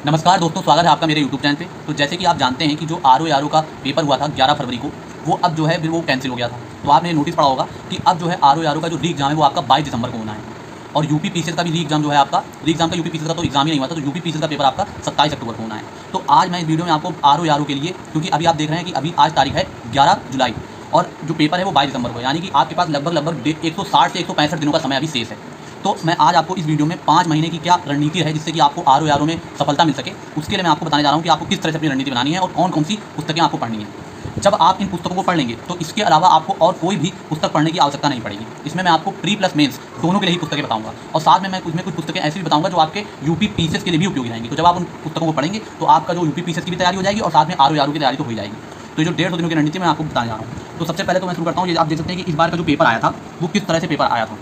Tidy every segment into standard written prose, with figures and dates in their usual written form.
नमस्कार दोस्तों, स्वागत है आपका मेरे YouTube चैनल पे। तो जैसे कि आप जानते हैं कि जो आर का पेपर हुआ था 11 फरवरी को, वो अब जो है फिर वो कैंसिल हो गया था। तो आपने नोटिस पढ़ा होगा कि अब जो है आर का जो री एग्ज़ाम है वो आपका 22 दिसंबर को होना है। और यूपी पीसीएस का भी री एग्ज़ाम जो है आपका री एग्ज़ाम का यूपी पीसीएस का तो एग्ज़ाम ही नहीं हुआ था, तो यूपी पीसीएस का पेपर आपका 27 अक्टूबर को होना है। तो आज मैं इस वीडियो में आपको आर के लिए, क्योंकि अभी आप देख रहे हैं कि अभी आज तारीख है 11 जुलाई और जो पेपर है वो 22 दिसंबर को है, यानी कि आपके पास लगभग 160 से 165 दिनों का समय अभी शेष है। तो मैं आज आपको इस वीडियो में 5 महीने की क्या रणनीति है जिससे कि आपको आर में सफलता मिल सके, उसके लिए मैं आपको बताने जा रहा हूँ कि आपको किस तरह से अपनी रणनीति बनानी है और कौन कौन सी पुस्तकें आपको पढ़नी है। जब आप इन पुस्तकों को पढ़ लेंगे तो इसके अलावा आपको और कोई भी पुस्तक पढ़ने की आवश्यकता नहीं पड़ेगी। इसमें मैं आपको प्री प्लस मेंस दोनों के लिए ही पुस्तकें बताऊंगा और साथ में मैं उसमें कुछ पुस्तकें ऐसी भी बताऊंगा जो आपके यूपी पीसीएस के लिए भी उपयोगी रहेंगी। तो जब आप उन पुस्तकों को पढ़ेंगे तो आपका जो यूपी पीसीएस की भी तैयारी हो जाएगी और साथ में आर की तैयारी तो हो जाएगी। तो जो 150 दिनों की रणनीति मैं आपको बताने जा रहा हूँ। तो सबसे पहले तो मैं शुरू करता हूँ। ये आप देख सकते हैं कि इस बार का जो पेपर आया था वो किस तरह से पेपर आया था।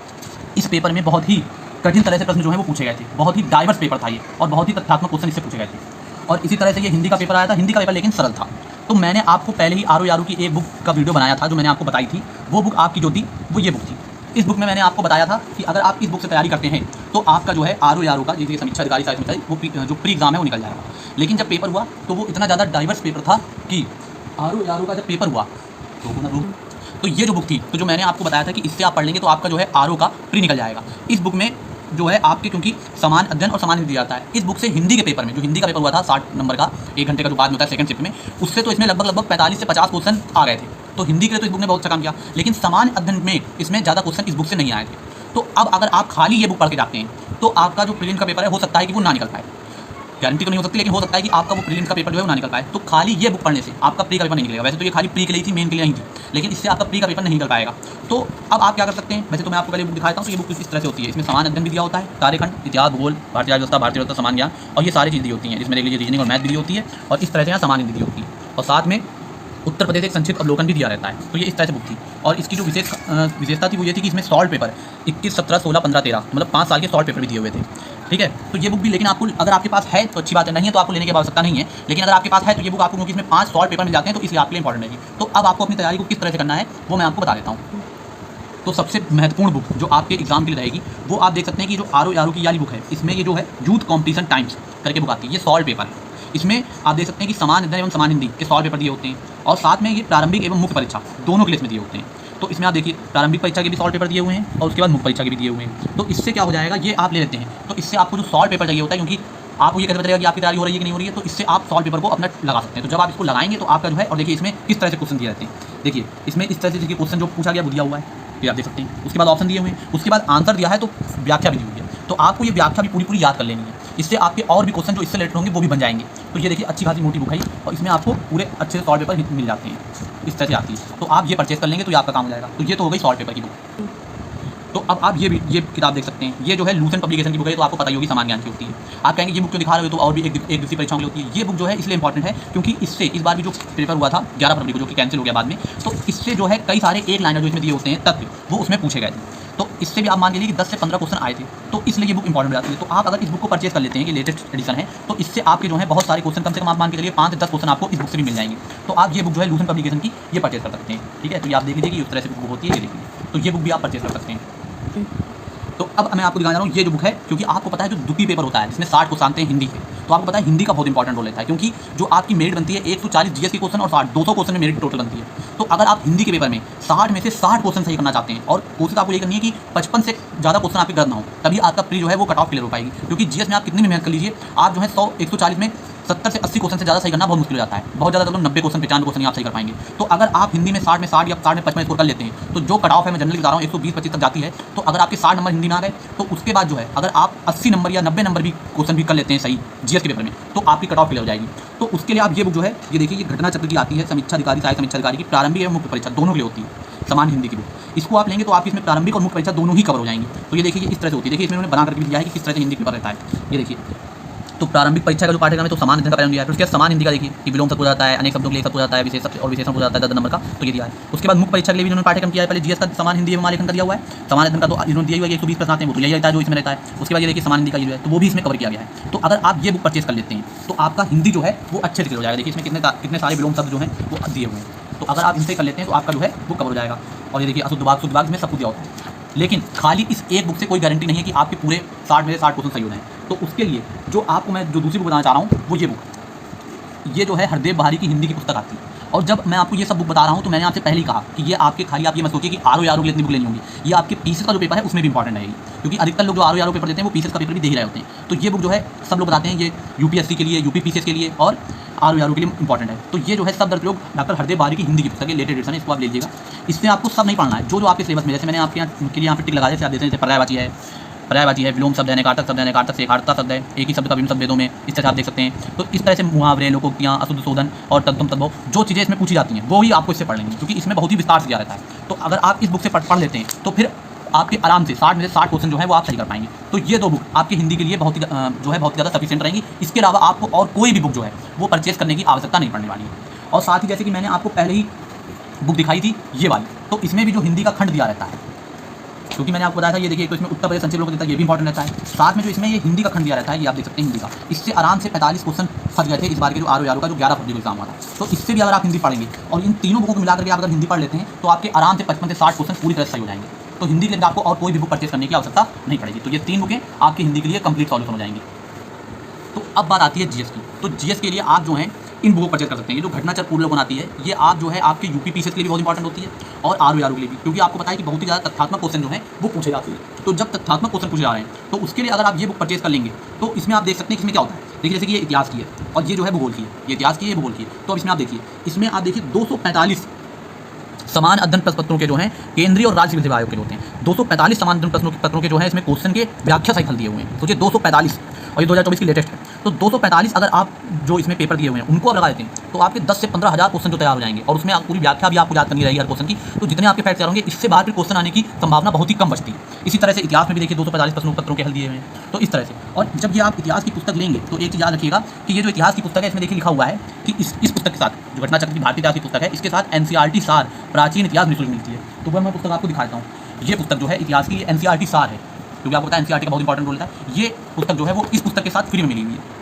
इस पेपर में बहुत ही कठिन तरह से प्रश्न जो है वो पूछे गए थे। बहुत ही डाइवर्स पेपर था ये और बहुत ही तथ्यात्मक क्वेश्चन इससे पूछे गए थे। और इसी तरह से ये हिंदी का पेपर आया था। हिंदी का पेपर लेकिन सरल था। तो मैंने आपको पहले ही आर की एक बुक का वीडियो बनाया था जो मैंने आपको बताई थी। वो बुक आपकी जो थी वो ये बुक थी। इस बुक में मैंने आपको बताया था कि अगर आप इस बुक से तैयारी करते हैं तो आपका जो है आर का जैसे समीक्षा अधिकारी वो जो प्री एग्जाम है वो निकल जाएगा। लेकिन जब पेपर हुआ तो वो इतना ज़्यादा डाइवर्स पेपर था कि आर का जब पेपर हुआ तो ये जो बुक थी, तो जो मैंने आपको बताया था कि इससे आप पढ़ लेंगे तो आपका जो है आर का प्री निकल जाएगा। इस बुक में जो है आपके, क्योंकि समान अध्ययन और समान हिंदी दिया जाता है, इस बुक से हिंदी के पेपर में, जो हिंदी का पेपर हुआ था 60 नंबर का 1 घंटे का जो बाद में होता है सेकंड शिफ्ट में, उससे तो इसमें लगभग 45 से 50 क्वेश्चन आ गए थे। तो हिंदी के लिए तो इस बुक ने बहुत अच्छा काम किया, लेकिन समान अध्ययन में इसमें ज़्यादा क्वेश्चन इस बुक से नहीं आए थे। तो अब अगर आप खाली ये बुक पढ़ के जाते हैं तो आपका जो प्रीलिम्स का पेपर है हो सकता है कि वो ना निकल पाए। गारंटी तो नहीं हो सकती, लेकिन हो सकता है कि आपका वो प्रीलिम्स का पेपर जो है वो ना निकल पाए। तो खाली ये बुक पढ़ने से आपका प्री का पेपर नहीं निकलेगा। वैसे तो ये खाली प्री के लिए थी, मेन के लिए नहीं थी, लेकिन इससे आपका प्री का पेपर नहीं निकल पाएगा। तो अब आप क्या कर सकते हैं। वैसे तो मैं आपको पहले बुक दिखाता हूँ। तो ये बुक इस तरह से होती है। इसमें समान अध्ययन भी दिया होता है, कार्यखंड, इतिहास, भूगोल, भारतीय व्यवस्था, समान ज्ञान और ये सारी चीज़ दी होती हैं। जिसमें देख लीजिए रीजनिंग और मैथ दी होती है और इस तरह से यहाँ समान हिंदी दी होती है और साथ में उत्तर प्रदेश एक संक्षिप्त अवलोकन भी दिया रहता है। तो ये इस तरह से बुक थी और इसकी जो विशेषता थी वो ये थी कि इसमें सॉल्व पेपर 21, 17, 16, 15, 13 मतलब 5 साल के सॉल्व पेपर भी दिए हुए थे। ठीक है। तो ये बुक भी, लेकिन आपको अगर आपके पास है तो अच्छी बात है, नहीं है तो आपको लेने की आवश्यकता नहीं है। लेकिन अगर आपके पास है तो ये बुक आपको, क्योंकि इसमें 5 सॉल्व पेपर मिल जाते हैं तो इसलिए आपके लिए इंपॉर्टेंट है। तो अब आपको अपनी तैयारी को किस तरह से करना है वो मैं आपको बता देता हूँ। तो सबसे महत्वपूर्ण बुक जो आपके एग्जाम के लिए रहेगी वो आप देख सकते हैं कि जो आर की वाली बुक है, इसमें ये जो है यूथ कॉम्पिटिशन टाइम्स करके बुक आती है। ये सॉल्व पेपर है। इसमें आप देख सकते हैं कि समान अध्ययन एवं समान हिंदी के सॉल्व पेपर दिए होते हैं और साथ में ये प्रारंभिक एवं मुख्य परीक्षा दोनों के लिए इसमें दिए होते हैं। तो इसमें आप देखिए प्रारंभिक परीक्षा के भी सॉल्व पेपर दिए हुए हैं और उसके बाद मुख्य परीक्षा के भी दिए हुए हैं। तो इससे क्या हो जाएगा, ये आप ले लेते हैं तो इससे आपको जो सॉल्व पेपर चाहिए होता है, क्योंकि आपको ये कैसे पता चलेगा कि आपकी तैयारी हो रही है कि नहीं हो रही है, तो इससे आप सॉल्व पेपर को अपना लगा सकते हैं। तो जब आप इसको लगाएंगे तो आपका जो है, और देखिए इसमें किस तरह से क्वेश्चन दिए जाते हैं। देखिए इसमें इस तरह से देखिए क्वेश्चन जो पूछा गया वो दिया हुआ है, ये आप देख सकते हैं। उसके बाद ऑप्शन दिए हुए हैं, उसके बाद आंसर दिया है, तो व्याख्या भी दी हुई है। तो आपको ये व्याख्या भी पूरी याद कर लेनी है। इससे आपके और भी क्वेश्चन जो इससे रिलेटेड होंगे वो भी बन जाएंगे। तो ये देखिए अच्छी खासी मोटी बुक है और इसमें आपको पूरे अच्छे से सॉल्व पेपर मिल जाते हैं, इस तरह से आती है। तो आप ये परचेज कर लेंगे तो ये आपका काम हो जाएगा। तो ये तो हो गई सॉल्व पेपर की बुक। तो अब आप ये किताब देख सकते हैं। ये जो है लूसेंट पब्लिकेशन की बुक है, तो आपको पता ही होगी समान ज्ञान की होती है। आप कहेंगे ये बुक क्यों दिखा रहे हो, तो और भी एक दूसरी परीक्षाओं की होती है। ये बुक जो है इसलिए इंपॉर्टेंट है क्योंकि इससे इस बार भी जो पेपर हुआ था 11 फरवरी को, जो कि कैंसिल हो गया बाद में, तो इससे जो है कई सारे एक लाइनर जो इसमें दिए होते हैं तथ्य वो उसमें पूछे गए थे। तो इससे भी आप मान लीजिए कि 10 से 15 क्वेश्चन आए थे। तो इसलिए ये बुक इंपॉर्टेंट हो जाती है। तो आप अगर इस बुक को परचेज कर लेते हैं कि लेटेस्ट एडिशन है, तो इससे आपके जो है बहुत सारे क्वेश्चन, कम से कम आप मान के चलिए 5 से 10 क्वेश्चन आपको इस बुक से भी मिल जाएंगे। तो आप ये बुक जो है लूसेंट पब्लिकेशन की ये परचेज कर सकते हैं। ठीक है। तो ये आप देख लीजिए कि उस तरह से बुक होती है, ये देखिए। तो ये बुक भी आप परचेज कर सकते हैं। तो अब मैं आपको दिखाने जा रहा हूँ ये जो बुक है, क्योंकि आपको पता है जो द्वितीय पेपर होता है जिसमें 60 क्वेश्चन आते हैं हिंदी के, तो आपको पता है हिंदी का बहुत इंपॉर्टेंट रोल लेता है। क्योंकि जो आपकी मेरिट बनती है 140 जीएस के क्वेश्चन और 200 क्वेश्चन में मेरिट टोटल बनती है। तो अगर आप हिंदी के पेपर में 60 में से 60 क्वेश्चन सही करना चाहते हैं, और कोशिश आपको ये करनी है कि 55 से ज़्यादा क्वेश्चन आपके गलत ना हो, तभी आपका प्री जो है वो कट ऑफ क्लियर हो पाएगी। क्योंकि जीएस में आप कितनी भी मेहनत कर लीजिए, आप जो है 140 में 70 से 80 क्वेश्चन से ज़्यादा सही करना बहुत मुश्किल हो जाता है। बहुत ज़्यादा तो 90 क्वेश्चन 95 क्वेश्चन आप सही कर पाएंगे। तो अगर आप हिंदी में 60 में 60 या 60 में 55 स्कोर कर लेते हैं, तो जो कट ऑफ है, मैं जनरली बता रहा हूँ 120-25 तक जाती है। तो अगर आपके 60 नंबर हिंदी में आ गए तो उसके बाद जो है अगर आप 80 नंबर या 90 नंबर भी क्वेश्चन भी कर लेते हैं सही जीएस के पेपर में, तो आपकी कट ऑफ क्लियर हो जाएगी। तो उसके लिए आप ये बुक जो है, ये देखिए, ये घटना चक्र की आती है, समीक्षा अधिकारी, सहायक समीक्षा अधिकारी की प्रारंभिक एवं मुख्य परीक्षा दोनों के लिए होती है, समान हिंदी की बुक। इसको आप लेंगे तो आपकी इसमें प्रारंभिक और मुख्य परीक्षा दोनों ही कवर हो जाएंगी। तो ये देखिए इस तरह से होती है। देखिए इसमें उन्होंने बना करके भी दिया है कि किस तरह से हिंदी पेपर रहता है। ये देखिए, तो प्रारंभिक परीक्षा का जो पाठ्यक्रम है तो समान अध्ययन का पैटर्न दिया है। फिर उसके बाद समान हिंदी का देखिए कि विलोम शब्द हो जाता है, अनेक शब्दों के लिए शब्द हो जाता है, विशेष और विशेषण हो जाता है 10 नंबर का, तो ये दिया है। उसके बाद मुख्य परीक्षा के लिए भी इन्होंने पाठ्यक्रम किया है। पहले जीएस का समान हिंदी एवं आलेखन का दिया हुआ है। समान अध्ययन का तो इन्होंने दिया हुआ है 120 प्रश्न आते हैं, वो तो यही रहता है जो इसमें रहता है। उसके बाद ये देखिए समान हिंदी का ये है, तो वो भी इसमें कवर किया गया है। तो अगर आप ये बुक परचेज कर लेते हैं तो आपका हिंदी जो है वो अच्छे से क्लियर हो जाएगा। देखिए इसमें कितने सारे विलोम शब्द जो हैं वो दिए हुए हैं। तो अगर आप इनसे कर लेते हैं तो आपका जो है वो कवर हो जाएगा। और ये देखिए अशुद्ध भाग शुद्ध भाग इसमें सब कुछ दिया होता है। लेकिन खाली इस एक बुक से कोई गारंटी नहीं है कि आपके पूरे 60 में से 60 क्वेश्चन सही हो जाएं। तो उसके लिए जो आपको मैं जो दूसरी बुक बताना चाह रहा हूँ वो ये बुक, ये जो है हरदेव बहारी की हिंदी की पुस्तक आती है। और जब मैं आपको ये सब बुक बता रहा हूँ तो मैंने आपसे पहले ही कहा कि ये आपके खाली आप ये मत सोचिए कि आर ओ के लिए इतनी बुक लेनी होगी, ये आपके पीसेस का जो पेपर है उसमें भी इंपॉर्टेंट रहेगी, क्योंकि अधिकतर लोग जो आर ओ पेपर देते हैं वो पीसेस का पेपर भी दे ही रहे होते हैं। तो ये बुक जो है सब लोग बताते हैं ये यूपीएससी के लिए, यूपी पीसीएस के लिए और आर ओ के लिए इंपॉर्टेंट है। तो ये जो है सब प्रयोग डॉक्टर हरदेव बहारी की हिंदी की पुस्तक है, लेटेस्ट एडिशन है, इसको आप ले लीजिएगा। इसमें आपको सब नहीं पढ़ना है, जो आपके सिलेबस में, जैसे मैंने आपके यहाँ पे टिक लगा, जैसे आप देते हैं जैसे पर्यायवाची है, विलोम शब्द है, नकारतक शब्द है, नकारतक से एकार्थता शब्द है, एक ही शब्द का विभिन्न शब्द वेदों में, इस तरह से आप देख सकते हैं। तो इस तरह से मुहावरे, लोकोक्तियाँ, अशुद्ध शोधन और तद्भव तद्भव जो चीज़ें इसमें पूछी जाती हैं वो ही आपको इससे पढ़ लेंगे, क्योंकि इसमें बहुत ही विस्तार से दिया रहता है। तो अगर आप इस बुक से पढ़ लेते हैं तो फिर आपके आराम से 60 में से 60 क्वेश्चन जो है वो आप सही कर पाएंगे। तो ये दो बुक आपकी हिंदी के लिए बहुत ही जो है बहुत ज़्यादा सफिशिएंट रहेंगी। इसके अलावा आपको और कोई भी बुक जो है वो परचेस करने की आवश्यकता नहीं पड़ने वाली है। और साथ ही जैसे कि मैंने आपको पहले ही बुक दिखाई थी ये वाली, तो इसमें भी जो हिंदी का खंड दिया रहता है, क्योंकि मैंने आपको बताया था ये देखिए, तो इसमें उत्तर प्रदेश संक्षिप्त लोक देता है, ये भी इंपॉर्टेंट रहता है। साथ में जो इसमें ये हिंदी का खंड दिया रहता है, ये आप देख सकते हैं हिंदी का, इससे आराम से 45 क्वेश्चन फंस गए थे इस बार के जो आर ओ का जो 11 फरवरी को एग्जाम हुआ था। तो इससे भी अगर आप हिंदी पढ़ेंगे और इन तीनों बुकों को मिलाकर के आप अगर हिंदी पढ़ लेते हैं तो आपके आराम से 55 से 60 क्वेश्चन पूरी तरह से सही हो जाएंगे। तो हिंदी के लिए आपको और कोई भी बुक परचेस करने की आवश्यकता नहीं पड़ेगी। तो ये 3 बुकें आपकी हिंदी के लिए कंप्लीट सॉल्यूशन हो जाएंगी। तो अब बात आती है जीएस की। तो जीएस के लिए आप जो हैं इन बुकों को परचेज कर सकते हैं। ये जो घटनाचक्र पूर्वलोकन आती है, ये आप जो है आपके यूपी पीसीएस के लिए भी बहुत इंपॉर्टेंट होती है और आर ओ के लिए भी, क्योंकि आपको पता है कि बहुत ही ज़्यादा तथ्यात्मक क्वेश्चन जो है वो पूछे जाते हैं। तो जब तथ्यात्मक क्वेश्चन पूछे जा रहे हैं तो उसके लिए अगर आप ये बुक परचेज कर लेंगे तो इसमें आप देख सकते हैं इसमें क्या होता है। देखिए जैसे कि ये इतिहास की है और ये जो है भूगोल की है, ये इतिहास की है, ये भूगोल की है। तो अब इसमें आप देखिए, इसमें आप देखिए 245 समान अध्ययन प्रश्न पत्रों के जो हैं केंद्रीय और राज्य विद्यालय आयोग के होते हैं। 245 समान अध्ययन पत्रों के जो है इसमें क्वेश्चन के व्याख्या सहित हल दिए हुए हैं। सोचिए 245, और ये 2024 की लेटेस्ट है। तो 245 अगर आप जो इसमें पेपर दिए हुए हैं उनको आप लगा देते हैं तो आपके 10 से 15 हज़ार क्वेश्चन जो तैयार हो जाएंगे, और उसमें आप पूरी व्याख्या भी आपको याद करनी रहेगी हर क्वेश्चन की। तो जितने आपके फैक्ट तैयार होंगे इससे बाहर फिर क्वेश्चन आने की संभावना बहुत ही कम बचती है। इसी तरह से इतिहास में भी देखिए 245 प्रश्नों पत्रों के हल दिए हुए हैं। तो इस तरह से, और जब ये आप इतिहास की पुस्तक लेंगे तो एक चीज़ याद रखिएगा कि ये जो इतिहास की पुस्तक है इसमें देखिए लिखा हुआ है कि इस पुस्तक के साथ जो घटनाचक्र की भारतीय इतिहास की पुस्तक है इसके साथ एनसीईआरटी सार प्राचीन इतिहास निःशुल्क मिलती है। तो वह मैं पुस्तक आपको दिखाता हूँ। ये पुस्तक जो है इतिहास की एनसीईआरटी सार है, क्योंकि आपको पता है एनसीईआरटी का बहुत इंपॉर्टेंट रोल है। ये पुस्तक जो है वो इस पुस्तक के साथ फ्री में मिली हुई है।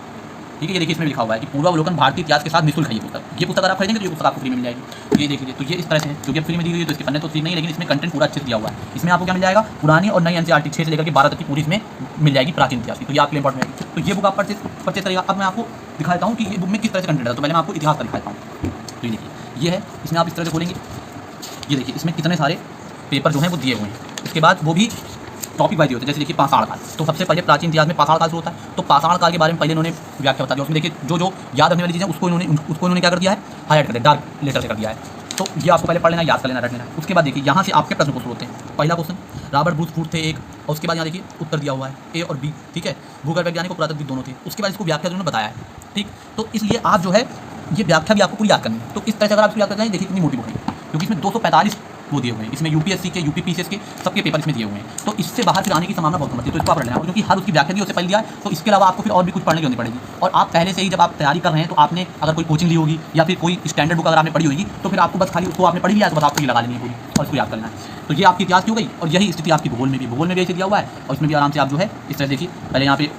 ठीक है, ये देखिए इसमें लिखा हुआ है कि पूर्वावलोकन भारतीय इतिहास के साथ निःशुल्क है ये पुस्तक। ये पुस्तक अगर आप खरीदेंगे तो ये पुस्तक आपको फ्री में मिल जाएगी। ये देखिए, तो ये इस तरह से है, क्योंकि फ्री में दी गई है तो इसके पन्ने तो फ्री नहीं, लेकिन इसमें कंटेंट पूरा अच्छे से दिया हुआ है। इसमें आपको क्या मिल जाएगा, पुरानी और नई एनसीईआरटी 6 से लेकर के 12 तक की पूरी इसमें मिल जाएगी प्राचीन इतिहास की। तो ये आपके लिए इंपॉर्टेंट है। तो ये बुक आप परचेज करेगा। अब मैं आपको दिखाता हूँ कि ये बुक में किस तरह से कंटेंट है। तो पहले मैं आपको इतिहास का दिखाता हूँ। तो ये देखिए, ये है, इसमें आप इस तरह से खोलेंगे, ये देखिए इसमें कितने सारे पेपर जो हैं वो दिए हुए हैं। इसके बाद वो भी टॉपिक वाइज होते हैं। जैसे देखिए पाषाण काल, तो सबसे पहले प्राचीन इतिहास में पाषाण काल शुरू होता है। तो पाषाण काल के बारे में पहले इन्होंने व्याख्या बता दी। उसमें देखिए जो याद रखने वाली चीज़ें उसको इन्होंने क्या कर दिया है, हाईलाइट कर दिया, डार्क लेटर से कर दिया है। तो ये आपको पहले पढ़ लेना, याद कर लेना, रट लेना। उसके बाद देखिए यहाँ से आपके प्रश्न को शुरू होते हैं। पहला क्वेश्चन रॉबर्ट ब्रूस फूड थे एक, और उसके बाद यहाँ देखिए उत्तर दिया हुआ है ए और बी। ठीक है, भूगोल वैज्ञानिक और पुरातत्वविद दोनों थे। उसके बाद इसको व्याख्या उन्होंने बताया है। ठीक, तो इसलिए आप जो है ये व्याख्या भी आपको पूरी याद करनी है। तो इस तरह से अगर आप इसको याद करते हैं, देखिए कितनी मोटी बुक है, क्योंकि इसमें 245 वो दिए हुए हैं। इसमें यूपीएससी के, यूपी पीसीएस के सबके पेपर इसमें दिए हुए हैं। तो इससे बाहर फिर आने की संभावना बहुत कम होती है। तो इसको आप पढ़ लेना, और क्योंकि हर उसकी व्याख्या दी उससे पहले दिया है, तो इसके अलावा आपको फिर और भी कुछ पढ़ने की होनी पड़ेगी। और आप पहले से ही जब आप तैयारी कर रहे हैं तो आपने अगर कोई कोचिंग ली होगी या फिर कोई स्टैंडर्ड बुक अगर आपने पढ़ी होगी तो फिर आपको बस खाली उसको आपने पढ़ी लिया तो बस आपको ये लगा लेनी है पूरी और इसको याद करना है। तो ये आपकी इतिहास की हो गई। और यही स्थिति आपकी भूगोल में भी ऐसे दिया हुआ है, और इसमें भी आराम से आप जो है इस तरह देखिए, पहले यहाँ पे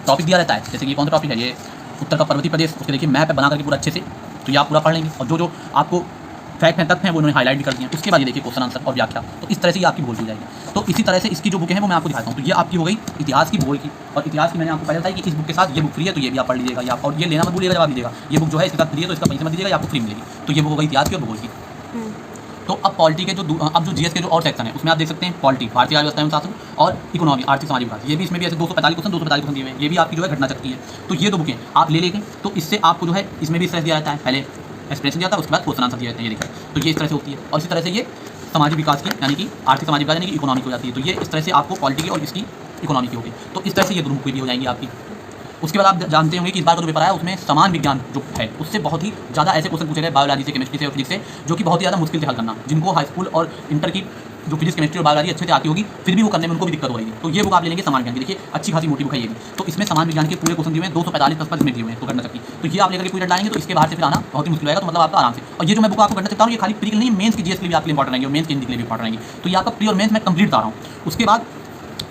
टॉपिक दिया रहता है। जैसे कि कौन सा टॉपिक है, ये उत्तर का पर्वतीय प्रदेश, उसके देखिए मैप बना करके पूरा अच्छे से, तो ये आप पूरा पढ़ लेंगे। और जो आपको फैक्ट हैं, तथ्य हैं, वो उन्होंने हाईलाइट भी कर दिए हैं। उसके बाद ये देखिए क्वेश्चन आंसर और व्याख्या। तो इस तरह से ये आपकी भूगोल हो जाएगी। तो इसी तरह से इसकी जो बुकें हैं वो मैं आपको दिखाता हूँ। तो ये आपकी हो गई इतिहास की, भूगोल की। और इतिहास की मैंने आपको पहले बताया कि इस बुक के साथ ये बुक फ्री है, तो ये भी आप पढ़ लीजिएगा। या और ये लेना मत भूलिएगा, जवाब दीजिएगा ये बुक जो है इसके साथ फ्री है तो इसका पैसे मत दीजिएगा, आपको फ्री मिलेगी। तो ये बुक हो गई इतिहास की और भूगोल की। तो अब पॉलिटी के अब जो जीएस के जो और सेक्शन है उसमें आप देख सकते हैं पॉलिटी, भारतीय व्यवस्था एवं शासन, और इकोनॉमी, आर्थिक सामाजिक विकास। ये भी इसमें भी ऐसे 245 क्वेश्चन दिए हुए हैं। ये भी आपकी जो है घटनाचक्र की है। तो ये दो बुकें आप ले लेंगे तो इससे आपको जो है इसमें भी स्ट्रेस दिया जाता है, पहले एक्सप्रेशन दिया था, उसके बाद क्वेश्चन आंसर दिया जाता है। ये देखिए, तो ये इस तरह से होती है। और इसी तरह से ये सामाजिक विकास की, यानी कि आर्थिक सामाजिक विकास यानी कि इकोनॉमी हो जाती है। तो ये इस तरह से आपको पॉलिटी की और इसकी इकोनॉमी की होगी। तो इस तरह से ये दोनों बुकें भी हो जाएंगी आपकी। उसके बाद आप जानते होंगे कि इस बार का जो पेपर आया उसमें समान विज्ञान जो है उससे बहुत ही ज़्यादा ऐसे क्वेश्चन पूछे गए, बायोलॉजी से, केमिस्ट्री से और फिजिक्स से, जो कि बहुत ही ज़्यादा मुश्किल से हल करना, जिनको हाई स्कूल और इंटर की जो फिजिक्स, केमिस्ट्री और बायोलॉजी अच्छे से आती होगी फिर भी वो करने में उनको भी दिक्कत हो रही है। तो ये बुक आप ले लेंगे समान विज्ञान की। देखिए अच्छी खासी मोटी बुक है ये भी। तो इसमें समान विज्ञान के पूरे क्वेश्चन दिए हुए हैं, 245 प्रश्न इसमें दिए हुए हैं तो घटनाचक्र की। तो ये आप लेकर के पूरी लाएंगे तो इसके बाहर से फिर आना बहुत ही मुश्किल होगा। तो मतलब आपका आराम से। और ये जो मैं बुक आपको घटनाचक्र ये खाली प्री के लिए नहीं, मेंस की जीएस के लिए भी आपके लिए इंपॉर्टेंट रहेंगे और मेंस की हिंदी के लिए भी इंपॉर्टेंट रहेंगे। तो ये आपका प्री और मेंस मैं कंप्लीट बता रहा हूँ। उसके बाद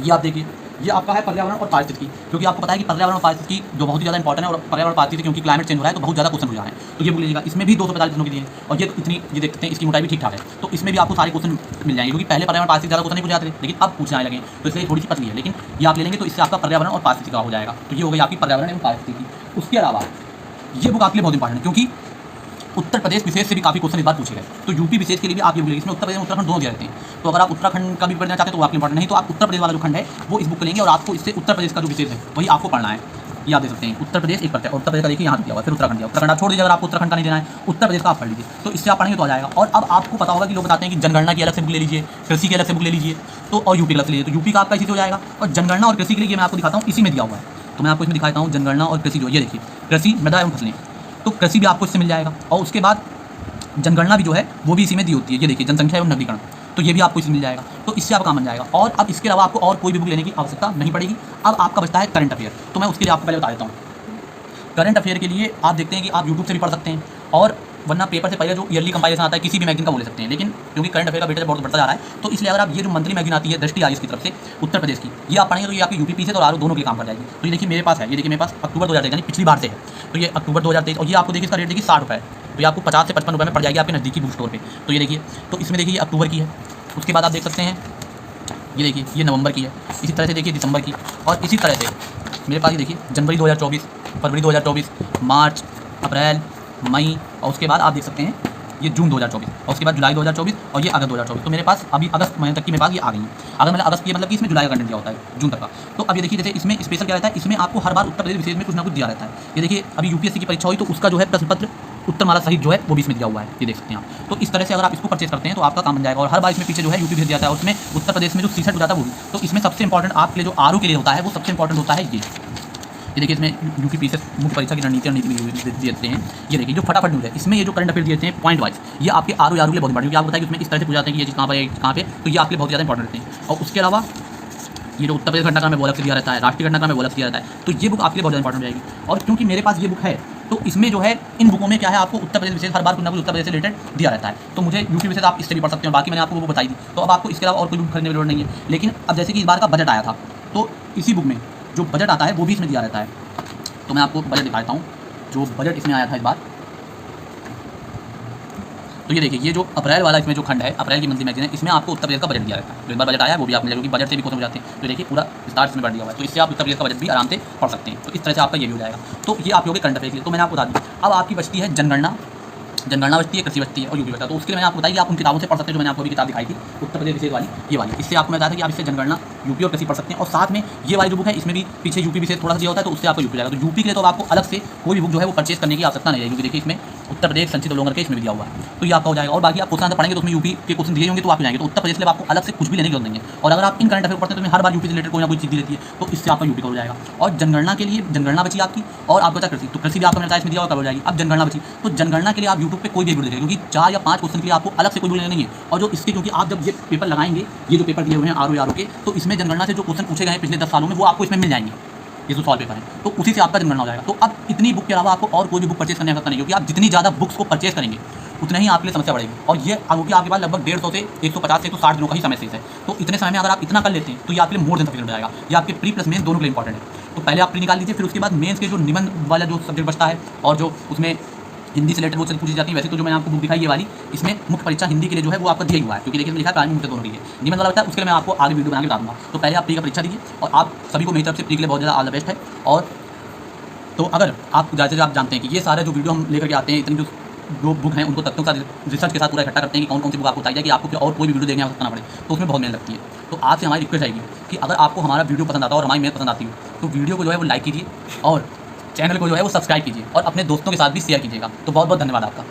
ये आप देखिए ये आपका है पर्यावरण और पारिस्थितिकी, क्योंकि आपको पता है कि पर्यावरण और पारिस्थितिकी जो बहुत ही ज़्यादा इंपॉर्टेंट है, और पर्यावरण और पारिस्थितिकी क्योंकि क्लाइमेट चेंज हो रहा है तो बहुत ज़्यादा क्वेश्चन हो जा रहे हैं। तो ये बुक लीजिएगा, इसमें भी 245 दिनों के लिए हैं और ये इतनी ये देखते हैं इसकी मोटाई भी ठीक ठाक है। तो इसमें भी आपको सारे क्वेश्चन मिल जाएंगे, क्योंकि पहले पर्यावरण पारिस्थितिकी ज़्यादा क्वेश्चन नहीं पूछे जाते थे, लेकिन अब पूछने आने लगे, तो इसलिए थोड़ी सी पतली है। लेकिन ये आप ले लेंगे तो इससे आपका पर्यावरण और पारिस्थितिकी का हो जाएगा। तो ये हो गई आपकी पर्यावरण एवं पारिस्थितिकी। उसके अलावा ये बुक आपके लिए बहुत इंपॉर्टेंट है, क्योंकि उत्तर प्रदेश विशेष से भी काफ़ी क्वेश्चन इस बार पूछे गए। तो यूपी विशेष के लिए भी आप ये बुक लेंगे, इसमें उत्तर प्रदेश और उत्तराखंड दोनों दिए रहते हैं। तो अगर आप उत्तराखंड का भी पढ़ना चाहते हैं तो आपके इंपॉर्टेंट नहीं, तो आप उत्तर प्रदेश वाला जो खंड है वो इस बुक को लेंगे और आपको इससे उत्तर प्रदेश का जो विशेष है वही आपको पढ़ना है। ये आप देख सकते हैं, उत्तर प्रदेश एक पढ़ते हैं, उत्तर प्रदेश का देखिए यहाँ दिया हुआ है, फिर उत्तराखंड दिया। उत्तराखंड आप छोड़ दीजिए, अगर आपको उत्तराखंड का नहीं देना है, उत्तर प्रदेश का आप पढ़ लीजिए। तो इससे आप पढ़ेंगे तो आ जाएगा। और अब आपको पता होगा कि लोग बताते हैं कि जनगणना की अलग से बुक ले लीजिए, कृषि की अलग से बुक ले लीजिए, तो और यूपी अलग से लीजिए। तो यूपी का आपका इसी से हो जाएगा। और जनगणना और कृषि के लिए मैं आपको दिखाता हूँ, इसी में दिया हुआ है। तो मैं आपको इसमें दिखाता हूँ जनगणना और कृषि जो ये देखिए, कृषि मृदा एवं फसलें, तो कृषि भी आपको इससे मिल जाएगा। और उसके बाद जनगणना भी जो है वो भी इसी में दी होती है। ये देखिए जनसंख्या एवं नगरीकरण, तो ये भी आपको इसमें मिल जाएगा। तो इससे आपका काम बन जाएगा। और अब इसके अलावा आपको और कोई भी बुक लेने की आवश्यकता नहीं पड़ेगी। अब आपका बचता है करंट अफेयर। तो मैं उसके लिए आपको पहले बता देता हूँ। करंट अफेयर के लिए आप देखते हैं कि आप यूट्यूब से भी पढ़ सकते हैं, और वरना पेपर से पहले जो ईयरली कंपाइलेशन आता है किसी भी मैगजीन का वो ले सकते हैं। लेकिन क्योंकि करंट अफेयर का वेटेज बहुत बढ़ता जा रहा है, तो इसलिए अगर आप ये जो मंथली मैगजीन आती है दृष्टि आईएएस की तरफ से उत्तर प्रदेश की, ये आप पढ़ेंगे तो ये आपकी यूपी पीछे और आर दोनों के लिए काम कर जाएगी। तो ये देखिए मेरे पास है, ये देखिए मेरे पास अक्टूबर 2023 यानी पिछली बार से है। तो ये अक्टूबर 2023 और ये आपको देखिए इसका रेट देखिए 60 रुपये है। तो ये आपको 50 से 55 रुपये में पड़ जाएगी आपके नज़दीकी बुक स्टोर पे। तो ये देखिए, तो इसमें देखिए ये अक्टूबर की है। उसके बाद आप देख सकते हैं ये देखिए ये नवंबर की है, इसी तरह से देखिए दिसंबर की, और इसी तरह से मेरे पास ये देखिए जनवरी 2024, फरवरी 2024, मार्च, अप्रैल, मई, और उसके बाद आप देख सकते हैं ये जून 2024, और उसके बाद जुलाई 2024 और ये अगस्त 2024। तो मेरे पास अभी अगस्त महीने तक की मेरे पास ये आ गई है। अगर मतलब अगस्त की मतलब कि इसमें जुलाई का कंटेंट दिया होता है जून तक का। तो अब ये देखिए जैसे इसमें स्पेशल क्या रहता है, इसमें आपको हर बार उत्तर प्रदेश विशेष में कुछ ना कुछ दिया रहता है। ये देखिए अभी यूपीएससी की परीक्षा हुई तो उसका जो है प्रश्न पत्र उत्तरमाला सहित जो है वो भी इसमें दिया हुआ है, ये देख सकते हैं आप। तो इस तरह से अगर आप इसको परचेज करते हैं तो आपका काम बन जाएगा। और हर बार इसमें पीछे जो है यूपी भेज दिया जाता है, उसमें उत्तर प्रदेश में जो सीसेट हो जाता है वो भी। तो इसमें सबसे इंपॉर्टेंट आपके लिए जो आरओ के लिए होता है वो सबसे इंपॉर्टेंट होता है ये देखिए इसमें यूपी पीसेस मुख्य परीक्षा की रणनीति देते हैं। ये देखिए जो फटाफट न्यूज़ है, इसमें ये जो करंट अफेयर देते हैं पॉइंट वाइज, ये आपके आरओ के लिए बहुत इंपॉर्टेंट, क्योंकि आपको पता है कि उसमें इस तरह से पूछा जाता है कि ये चीज़ कहाँ पर है कहाँ पे, तो ये आपके लिए बहुत ज़्यादा इंपॉर्टेंट रहते हैं। और उसके अलावा ये जो उत्तर प्रदेश घटनाक्रम में वो अलग से दिया रहता है, राष्ट्रीय घटनाक्रम में वो अलग से दिया रहता है। तो ये बुक आपके लिए बहुत ज़्यादा इंपॉर्टेंट रहेगी। और क्योंकि मेरे पास ये बुक है तो इसमें जो है इन बुकों में क्या है, आपको उत्तर प्रदेश विशेष हर बार कुछ ना कुछ उत्तर प्रदेश से रिलेटेड दिया रहता है। तो मुझे यूपी विशेष आप इससे भी पढ़ सकते हैं, बाकी मैंने आपको वो बताई दी। तो अब आपको इसके अलावा और कोई बुक खरीदने की जरूरत नहीं है। लेकिन अब जैसे कि इस बार का बजट आया था, तो इसी बुक में जो बजट आता है वो भी इसमें दिया रहता है। तो मैं आपको बजट दिखा देता हूँ, जो बजट इसमें आया था इस बार। तो ये देखिए ये जो अप्रैल वाला इसमें जो खंड है, अप्रैल की मंथली मैगजीन है, इसमें आपको उत्तर प्रदेश का बजट दिया रहता है। जो इस बार बजट आया है वो भी आप मिल जाएगा, क्योंकि बजट से भी क्वेश्चन हो जाते हैं। तो देखिए पूरा विस्तार इसमें बढ़ दिया हुआ है, तो इससे आप उत्तर प्रदेश का बजट भी आराम से पढ़ सकते हैं। तो इस तरह से आपका ये भी हो जाएगा। तो ये आप लोग करंट अफेयर के लिए। तो मैंने आपको बता दी। अब आपकी बचती है जनगणना बचती है, कृषि बचती है और यूपी बचता है। तो उसके लिए मैंने आपको बताया कि आप उन किताबों से पढ़ सकते हैं जो मैंने आपको भी किताब दिखाई थी उत्तर प्रदेश विशेष वाली, ये वाली। इससे आपको मैं बताया था कि आप इससे जनगणना यूपी और कृषि पढ़ सकते हैं। और साथ में ये वाली जो बुक है इसमें भी पीछे यूपी विशेष थोड़ा सा दिया होता है, तो उससे आपको यूपी जाएगा। तो यूपी के लिए तो आपको अलग से कोई भी बुक जो है वो परचेज करने की आवश्यकता नहीं है, क्योंकि देखिए इसमें उत्तर प्रदेश संचित अवलोकन के इसमें भी दिया हुआ है। तो ये आपका हो जाएगा। और बाकी आप क्वेश्चन आंसर पढ़ेंगे तो उसमें यूपी के क्वेश्चन दिए होंगे तो आप जाएंगे। तो उत्तर प्रदेश के लिए आपको अलग से कुछ भी लेने की जरूरत नहीं है। और अगर आप इन करंट अफेयर पढ़ते हैं तो हर बार यूपी से रिलेटेड कोई ना कोई चीज़ दी रहती है, तो इससे आपका यूपी का हो जाएगा। और जनगणना के लिए जनगणना बची आपकी, और आपको बचा कृषि, तो कृषि भी आपको मैंने इसमें दिया और कवर हो जाएगी। अब जनगणना बची, तो जनगणना के लिए आप यूट्यूब पे कोई भी वीडियो देखेंगे, क्योंकि 4 या 5 क्वेश्चन के लिए आपको अलग से कोई वीडियो नहीं है। और जो इसके क्योंकि आप जब ये पेपर लगाएंगे, ये जो पेपर दिए हुए हैं आरओ के, तो इसमें जनगणना से जो क्वेश्चन पूछे गए हैं पिछले 10 सालों में वो आपको इसमें मिल जाएंगे। ये जो सॉल्व पेपर है तो उसी से आपका जनगणना हो जाएगा। तो अब इतनी बुक के अलावा आपको और कोई भी बुक परचेज करने का नहीं, क्योंकि आप जितनी ज़्यादा बुक्स को परचेज करेंगे उतना ही आपके लिए समस्या बढ़ेगी। और ये क्योंकि आपके पास लगभग 150 से 150 से 160 दिनों का ही समय शेष है। तो इतने समय में अगर आप इतना कर लेते हैं तो ये आपके लिए मोर देन सफिशिएंट हो जाएगा। ये आपके प्री प्लस मेंस दोनों के लिए इंपॉर्टेंट है। तो पहले आप प्री निकाल लीजिए, फिर उसके बाद मेंस के जो निबंध वाला जो सब्जेक्ट बचता है और जो उसमें हिंदी से रिलेटेड वो चीज़ पूछी जाती है। वैसे तो जो मैंने आपको बुक दिखाई ये वाली, इसमें मुख्य परीक्षा हिंदी के लिए जो है वो आपका दिया हुआ है, क्योंकि देखिए लिखा है प्राइमरी मुख्य दोनों के लिए। निबंध वाला होता है उसके लिए मैं आपको आगे वीडियो बना के बता दूँगा। तो पहले आप प्री का परीक्षा दीजिए, और आप सभी को मेरी तरफ से प्री के लिए बहुत ज़्यादा ऑल द बेस्ट है। और तो अगर आप जैसे आप जानते हैं कि ये सारे जो वीडियो हम लेकर के आते हैं, इतनी जो बुक हैं उनको तथ्यों का रिसर्च के साथ पूरा इकट्ठा करते हैं कि कौन कौन सी बुक आपको बताई जाए कि आपको और कोई भी वीडियो देखने की आवश्यकता ना पड़े, तो उसमें बहुत मेहनत लगती है। तो आपसे हमारी रिक्वेस्ट आएगी कि अगर आपको हमारा वीडियो पसंद आता है और हमारी मेहनत पसंद आती है तो वीडियो को जो है वो लाइक कीजिए और चैनल को जो है वो सब्सक्राइब कीजिए और अपने दोस्तों के साथ भी शेयर कीजिएगा। तो बहुत बहुत धन्यवाद आपका।